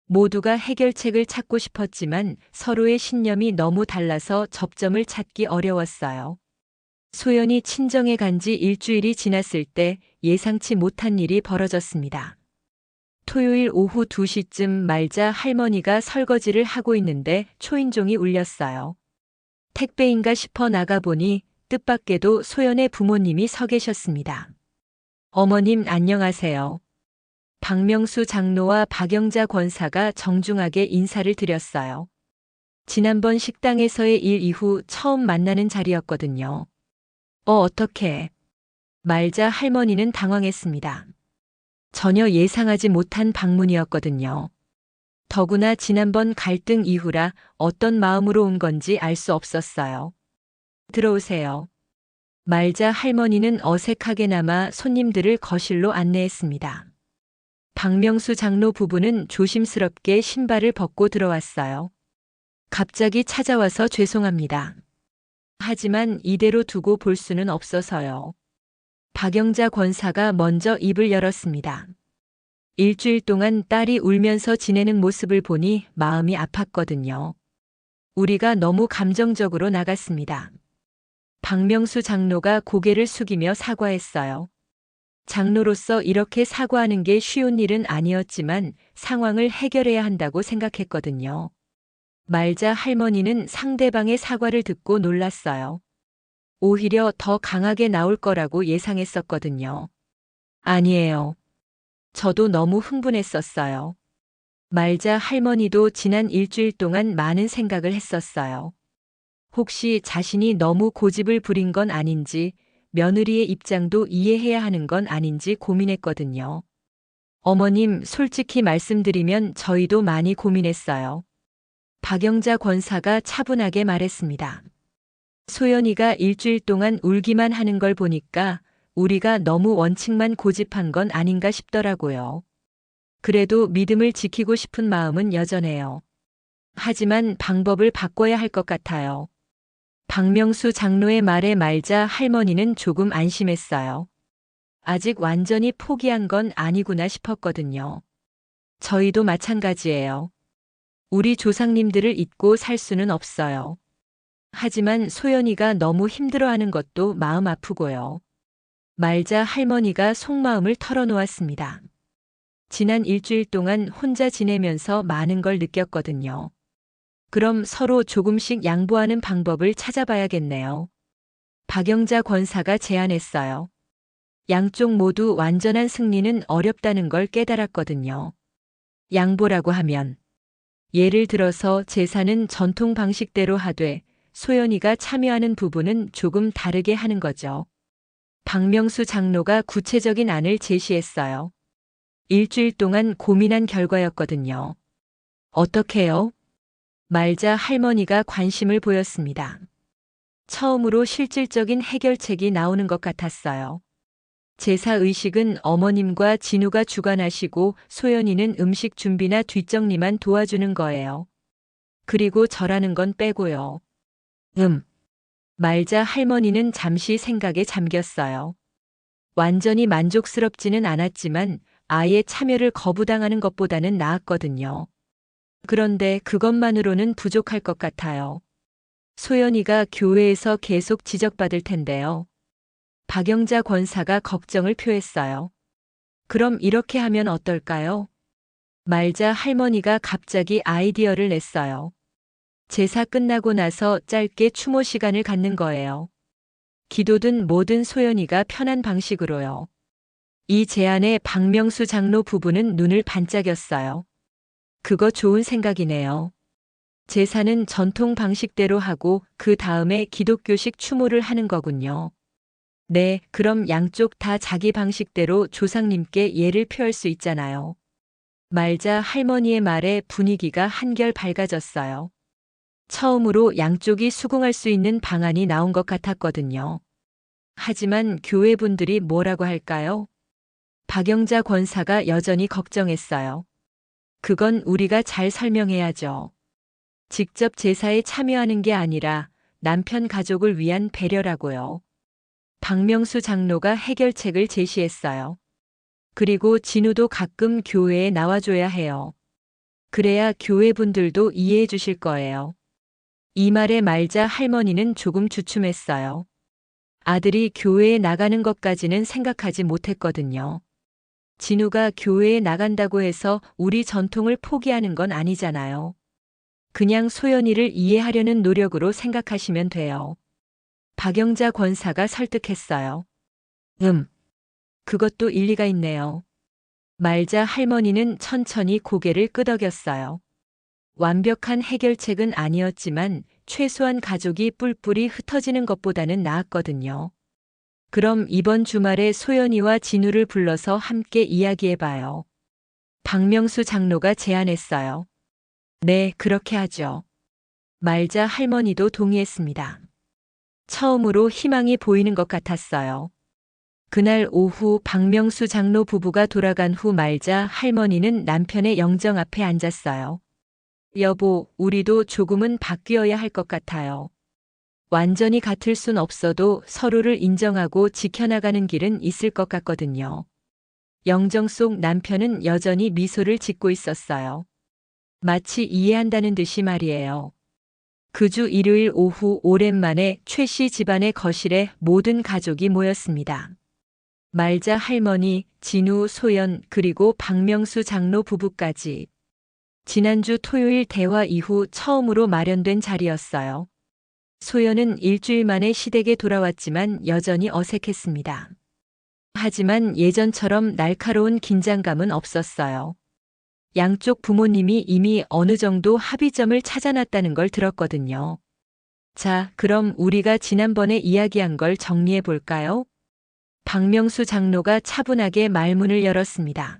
모두가 해결책을 찾고 싶었지만 서로의 신념이 너무 달라서 접점을 찾기 어려웠어요. 소연이 친정에 간 지 일주일이 지났을 때 예상치 못한 일이 벌어졌습니다. 토요일 오후 2시쯤 말자 할머니가 설거지를 하고 있는데 초인종이 울렸어요. 택배인가 싶어 나가보니 뜻밖에도 소연의 부모님이 서 계셨습니다. 어머님 안녕하세요. 박명수 장로와 박영자 권사가 정중하게 인사를 드렸어요. 지난번 식당에서의 일 이후 처음 만나는 자리였거든요. 어떻게? 말자 할머니는 당황했습니다. 전혀 예상하지 못한 방문이었거든요. 더구나 지난번 갈등 이후라 어떤 마음으로 온 건지 알 수 없었어요. 들어오세요. 말자 할머니는 어색하게나마 손님들을 거실로 안내했습니다. 박명수 장로 부부는 조심스럽게 신발을 벗고 들어왔어요. 갑자기 찾아와서 죄송합니다. 하지만 이대로 두고 볼 수는 없어서요. 박영자 권사가 먼저 입을 열었습니다. 일주일 동안 딸이 울면서 지내는 모습을 보니 마음이 아팠거든요. 우리가 너무 감정적으로 나갔습니다. 박명수 장로가 고개를 숙이며 사과했어요. 장로로서 이렇게 사과하는 게 쉬운 일은 아니었지만 상황을 해결해야 한다고 생각했거든요. 말자 할머니는 상대방의 사과를 듣고 놀랐어요. 오히려 더 강하게 나올 거라고 예상했었거든요. 아니에요. 저도 너무 흥분했었어요. 말자 할머니도 지난 일주일 동안 많은 생각을 했었어요. 혹시 자신이 너무 고집을 부린 건 아닌지, 며느리의 입장도 이해해야 하는 건 아닌지 고민했거든요. 어머님, 솔직히 말씀드리면 저희도 많이 고민했어요. 박영자 권사가 차분하게 말했습니다. 소연이가 일주일 동안 울기만 하는 걸 보니까 우리가 너무 원칙만 고집한 건 아닌가 싶더라고요. 그래도 믿음을 지키고 싶은 마음은 여전해요. 하지만 방법을 바꿔야 할 것 같아요. 박명수 장로의 말에 말자 할머니는 조금 안심했어요. 아직 완전히 포기한 건 아니구나 싶었거든요. 저희도 마찬가지예요. 우리 조상님들을 잊고 살 수는 없어요. 하지만 소연이가 너무 힘들어하는 것도 마음 아프고요. 말자 할머니가 속마음을 털어놓았습니다. 지난 일주일 동안 혼자 지내면서 많은 걸 느꼈거든요. 그럼 서로 조금씩 양보하는 방법을 찾아봐야겠네요. 박영자 권사가 제안했어요. 양쪽 모두 완전한 승리는 어렵다는 걸 깨달았거든요. 양보라고 하면 예를 들어서 제사는 전통 방식대로 하되 소연이가 참여하는 부분은 조금 다르게 하는 거죠. 박명수 장로가 구체적인 안을 제시했어요. 일주일 동안 고민한 결과였거든요. 어떻게요? 말자 할머니가 관심을 보였습니다. 처음으로 실질적인 해결책이 나오는 것 같았어요. 제사 의식은 어머님과 진우가 주관하시고 소연이는 음식 준비나 뒷정리만 도와주는 거예요. 그리고 절하는 건 빼고요. 말자 할머니는 잠시 생각에 잠겼어요. 완전히 만족스럽지는 않았지만 아예 참여를 거부당하는 것보다는 나았거든요. 그런데 그것만으로는 부족할 것 같아요. 소연이가 교회에서 계속 지적받을 텐데요. 박영자 권사가 걱정을 표했어요. 그럼 이렇게 하면 어떨까요? 말자 할머니가 갑자기 아이디어를 냈어요. 제사 끝나고 나서 짧게 추모 시간을 갖는 거예요. 기도든 뭐든 소연이가 편한 방식으로요. 이 제안에 박명수 장로 부부는 눈을 반짝였어요. 그거 좋은 생각이네요. 제사는 전통 방식대로 하고 그 다음에 기독교식 추모를 하는 거군요. 네, 그럼 양쪽 다 자기 방식대로 조상님께 예를 표할 수 있잖아요. 말자 할머니의 말에 분위기가 한결 밝아졌어요. 처음으로 양쪽이 수긍할 수 있는 방안이 나온 것 같았거든요. 하지만 교회 분들이 뭐라고 할까요? 박영자 권사가 여전히 걱정했어요. 그건 우리가 잘 설명해야죠. 직접 제사에 참여하는 게 아니라 남편 가족을 위한 배려라고요. 박명수 장로가 해결책을 제시했어요. 그리고 진우도 가끔 교회에 나와줘야 해요. 그래야 교회 분들도 이해해 주실 거예요. 이 말에 말자 할머니는 조금 주춤했어요. 아들이 교회에 나가는 것까지는 생각하지 못했거든요. 진우가 교회에 나간다고 해서 우리 전통을 포기하는 건 아니잖아요. 그냥 소연이를 이해하려는 노력으로 생각하시면 돼요. 박영자 권사가 설득했어요. 그것도 일리가 있네요. 말자 할머니는 천천히 고개를 끄덕였어요. 완벽한 해결책은 아니었지만 최소한 가족이 뿔뿔이 흩어지는 것보다는 나았거든요. 그럼 이번 주말에 소연이와 진우를 불러서 함께 이야기해봐요. 박명수 장로가 제안했어요. 네, 그렇게 하죠. 말자 할머니도 동의했습니다. 처음으로 희망이 보이는 것 같았어요. 그날 오후 박명수 장로 부부가 돌아간 후 말자 할머니는 남편의 영정 앞에 앉았어요. 여보, 우리도 조금은 바뀌어야 할 것 같아요. 완전히 같을 순 없어도 서로를 인정하고 지켜나가는 길은 있을 것 같거든요. 영정 속 남편은 여전히 미소를 짓고 있었어요. 마치 이해한다는 듯이 말이에요. 그 주 일요일 오후 오랜만에 최 씨 집안의 거실에 모든 가족이 모였습니다. 말자 할머니, 진우, 소연, 그리고 박명수 장로 부부까지. 지난주 토요일 대화 이후 처음으로 마련된 자리였어요. 소연은 일주일 만에 시댁에 돌아왔지만 여전히 어색했습니다. 하지만 예전처럼 날카로운 긴장감은 없었어요. 양쪽 부모님이 이미 어느 정도 합의점을 찾아놨다는 걸 들었거든요. 자, 그럼 우리가 지난번에 이야기한 걸 정리해 볼까요? 박명수 장로가 차분하게 말문을 열었습니다.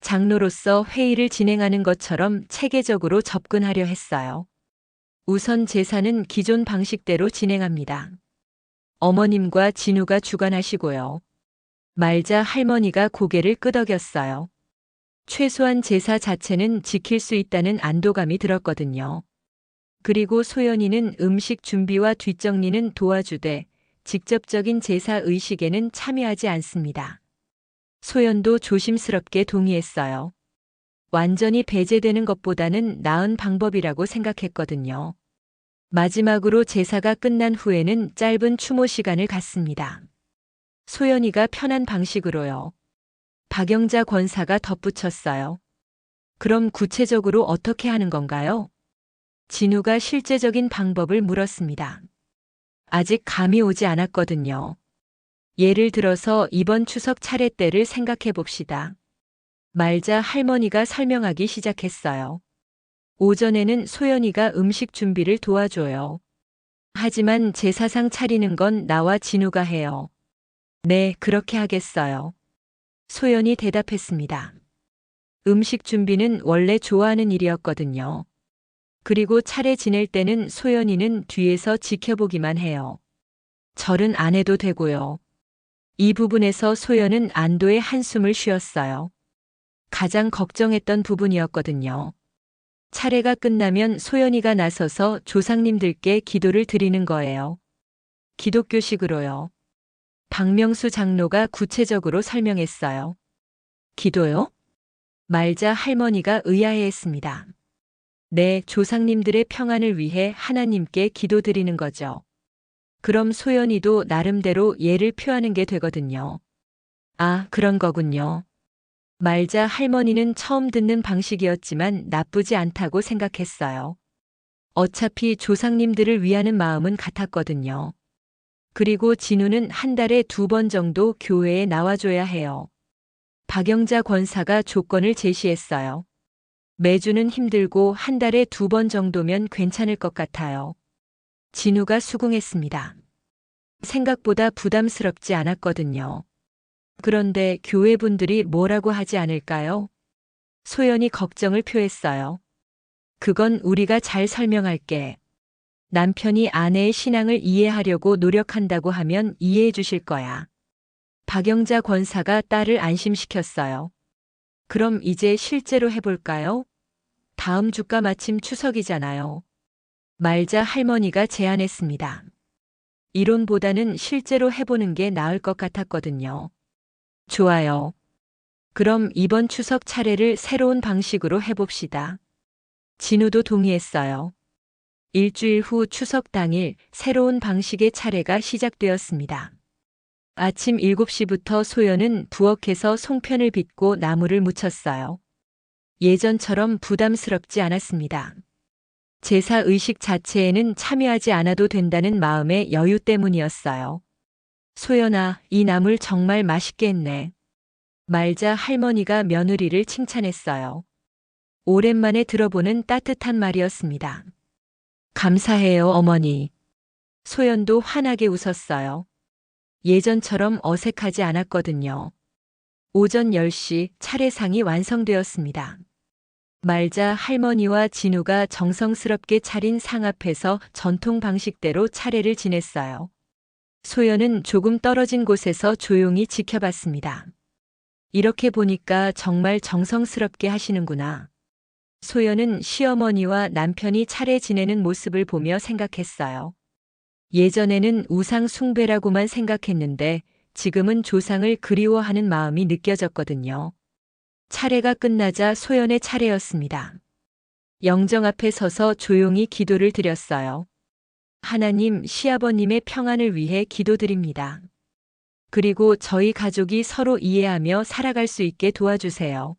장로로서 회의를 진행하는 것처럼 체계적으로 접근하려 했어요. 우선 제사는 기존 방식대로 진행합니다. 어머님과 진우가 주관하시고요. 말자 할머니가 고개를 끄덕였어요. 최소한 제사 자체는 지킬 수 있다는 안도감이 들었거든요. 그리고 소연이는 음식 준비와 뒷정리는 도와주되 직접적인 제사 의식에는 참여하지 않습니다. 소연도 조심스럽게 동의했어요. 완전히 배제되는 것보다는 나은 방법이라고 생각했거든요. 마지막으로 제사가 끝난 후에는 짧은 추모 시간을 갖습니다. 소연이가 편한 방식으로요. 박영자 권사가 덧붙였어요. 그럼 구체적으로 어떻게 하는 건가요? 진우가 실제적인 방법을 물었습니다. 아직 감이 오지 않았거든요. 예를 들어서 이번 추석 차례때를 생각해 봅시다. 말자 할머니가 설명하기 시작했어요. 오전에는 소연이가 음식 준비를 도와줘요. 하지만 제사상 차리는 건 나와 진우가 해요. 네, 그렇게 하겠어요. 소연이 대답했습니다. 음식 준비는 원래 좋아하는 일이었거든요. 그리고 차례 지낼 때는 소연이는 뒤에서 지켜보기만 해요. 절은 안 해도 되고요. 이 부분에서 소연은 안도의 한숨을 쉬었어요. 가장 걱정했던 부분이었거든요. 차례가 끝나면 소연이가 나서서 조상님들께 기도를 드리는 거예요. 기독교식으로요. 박명수 장로가 구체적으로 설명했어요. 기도요? 말자 할머니가 의아해했습니다. 네, 조상님들의 평안을 위해 하나님께 기도드리는 거죠. 그럼 소연이도 나름대로 예를 표하는 게 되거든요. 아, 그런 거군요. 말자 할머니는 처음 듣는 방식이었지만 나쁘지 않다고 생각했어요. 어차피 조상님들을 위하는 마음은 같았거든요. 그리고 진우는 한 달에 2번 정도 교회에 나와줘야 해요. 박영자 권사가 조건을 제시했어요. 매주는 힘들고 한 달에 2번 정도면 괜찮을 것 같아요. 진우가 수긍했습니다. 생각보다 부담스럽지 않았거든요. 그런데 교회 분들이 뭐라고 하지 않을까요? 소연이 걱정을 표했어요. 그건 우리가 잘 설명할게. 남편이 아내의 신앙을 이해하려고 노력한다고 하면 이해해 주실 거야. 박영자 권사가 딸을 안심시켰어요. 그럼 이제 실제로 해볼까요? 다음 주가 마침 추석이잖아요. 말자 할머니가 제안했습니다. 이론보다는 실제로 해보는 게 나을 것 같았거든요. 좋아요. 그럼 이번 추석 차례를 새로운 방식으로 해봅시다. 진우도 동의했어요. 일주일 후 추석 당일 새로운 방식의 차례가 시작되었습니다. 아침 7시부터 소연은 부엌에서 송편을 빚고 나무를 묻혔어요. 예전처럼 부담스럽지 않았습니다. 제사 의식 자체에는 참여하지 않아도 된다는 마음의 여유 때문이었어요. 소연아, 이 나물 정말 맛있게 했네. 말자 할머니가 며느리를 칭찬했어요. 오랜만에 들어보는 따뜻한 말이었습니다. 감사해요, 어머니. 소연도 환하게 웃었어요. 예전처럼 어색하지 않았거든요. 오전 10시 차례상이 완성되었습니다. 말자 할머니와 진우가 정성스럽게 차린 상 앞에서 전통 방식대로 차례를 지냈어요. 소연은 조금 떨어진 곳에서 조용히 지켜봤습니다. 이렇게 보니까 정말 정성스럽게 하시는구나. 소연은 시어머니와 남편이 차례 지내는 모습을 보며 생각했어요. 예전에는 우상 숭배라고만 생각했는데 지금은 조상을 그리워하는 마음이 느껴졌거든요. 차례가 끝나자 소연의 차례였습니다. 영정 앞에 서서 조용히 기도를 드렸어요. 하나님, 시아버님의 평안을 위해 기도드립니다. 그리고 저희 가족이 서로 이해하며 살아갈 수 있게 도와주세요.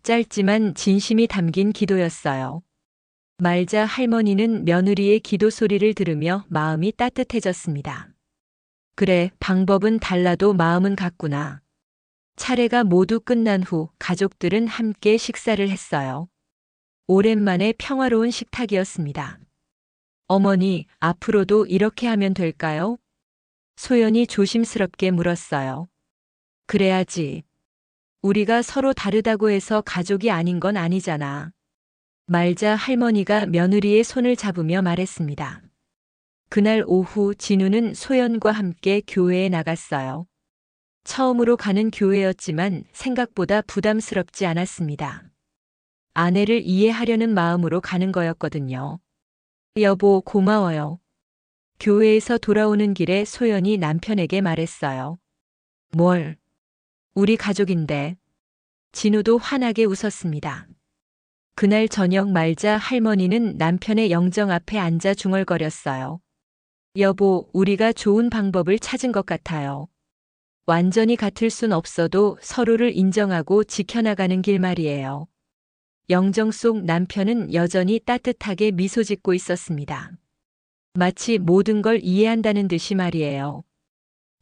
짧지만 진심이 담긴 기도였어요. 말자 할머니는 며느리의 기도 소리를 들으며 마음이 따뜻해졌습니다. 그래, 방법은 달라도 마음은 같구나. 차례가 모두 끝난 후 가족들은 함께 식사를 했어요. 오랜만에 평화로운 식탁이었습니다. 어머니, 앞으로도 이렇게 하면 될까요? 소연이 조심스럽게 물었어요. 그래야지. 우리가 서로 다르다고 해서 가족이 아닌 건 아니잖아. 말자 할머니가 며느리의 손을 잡으며 말했습니다. 그날 오후 진우는 소연과 함께 교회에 나갔어요. 처음으로 가는 교회였지만 생각보다 부담스럽지 않았습니다. 아내를 이해하려는 마음으로 가는 거였거든요. 여보, 고마워요. 교회에서 돌아오는 길에 소연이 남편에게 말했어요. 뭘? 우리 가족인데. 진우도 환하게 웃었습니다. 그날 저녁 말자 할머니는 남편의 영정 앞에 앉아 중얼거렸어요. 여보, 우리가 좋은 방법을 찾은 것 같아요. 완전히 같을 순 없어도 서로를 인정하고 지켜나가는 길 말이에요. 영정 속 남편은 여전히 따뜻하게 미소 짓고 있었습니다. 마치 모든 걸 이해한다는 듯이 말이에요.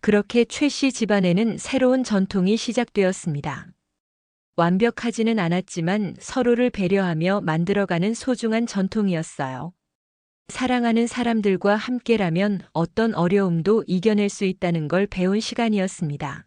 그렇게 최 씨 집안에는 새로운 전통이 시작되었습니다. 완벽하지는 않았지만 서로를 배려하며 만들어가는 소중한 전통이었어요. 사랑하는 사람들과 함께라면 어떤 어려움도 이겨낼 수 있다는 걸 배운 시간이었습니다.